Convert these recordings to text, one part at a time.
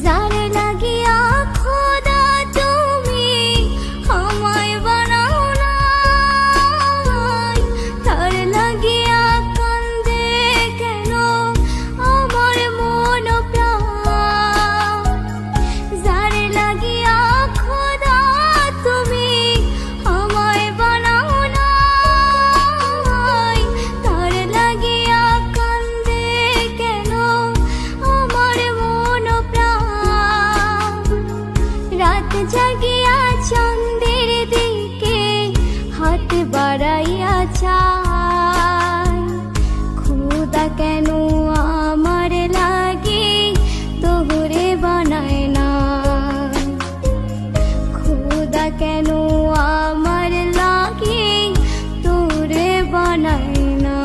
যার লাগিয়া খোদা তুমি আমায় বানাও নাই, তার লাগিয়া কান্দে কেন আমার মন প্রাণ। যার লাগিয়া খোদা তুমি আমায় বানাও নাই, তার লাগিয়া কান্দে কেন আমার মন প্রাণ। রাত জাগিয়া চাঁদের দিকে হাত বাড়াইয়া চায়, খোদা কেন আমার লাগি তোরে বানায় না, খোদা কেন আমার লাগি তোরে বানায় না।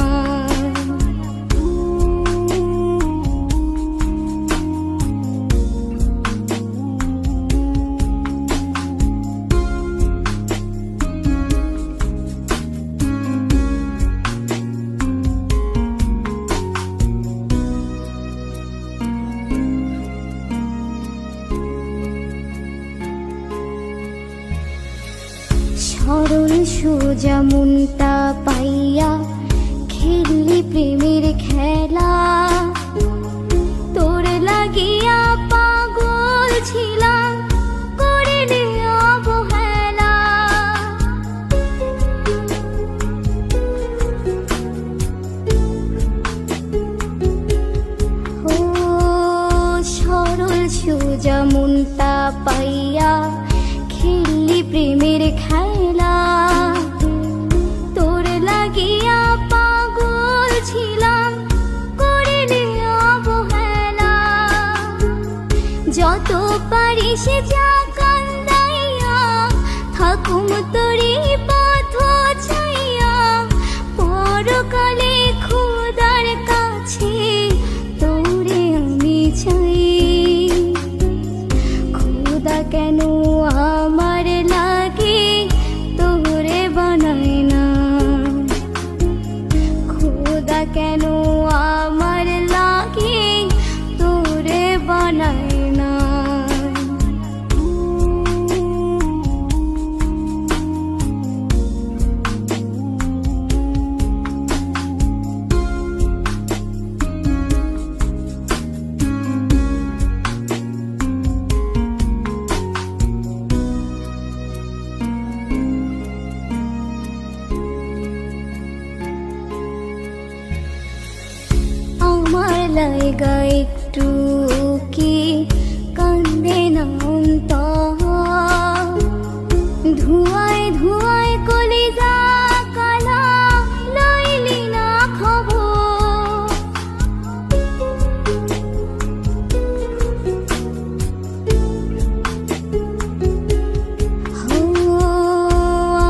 সরল সোজা মনটা পাইয়া খেললি প্রেমের খেলা, তোর লাগিয়া পাগল ছিলাম করিলি অবহেলা। ও সরল সোজা মনটা পাইয়া খেললি প্রেমের খেলা, তোর লাগিয়া পাগল ছিলাম করিলি অবহেলা। যত পারিস যা কান্দাইয়া থাকুম তোরি পথ চাইয়া, পরকালে খোদার কাছে তোরে আমি চাই। খোদা কেন আমার লাগি তোরে বানায় না, খোদা কেন আমার লাগি তোরে বানায় না। আমার লাইগা একটু কি কান্দে না অন্তর, ধুয়ায় ধুয়ায় কলিজা কালা লইলি না খবর।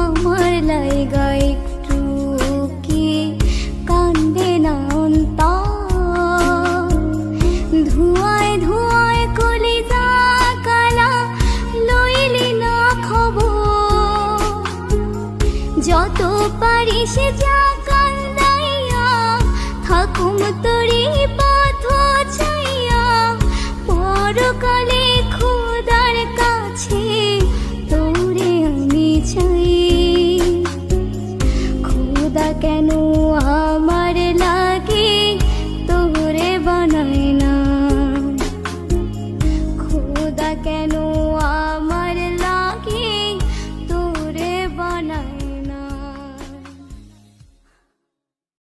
আমার লাইগা একটু কি কান্দে না অন্তর, ধুয়ায় ধুয়ায় কলিজা কালা লইলি না খবর। যত পারিস যা কান্দাইয়া থাকুম তোরি পথ চাইয়া, পরকালে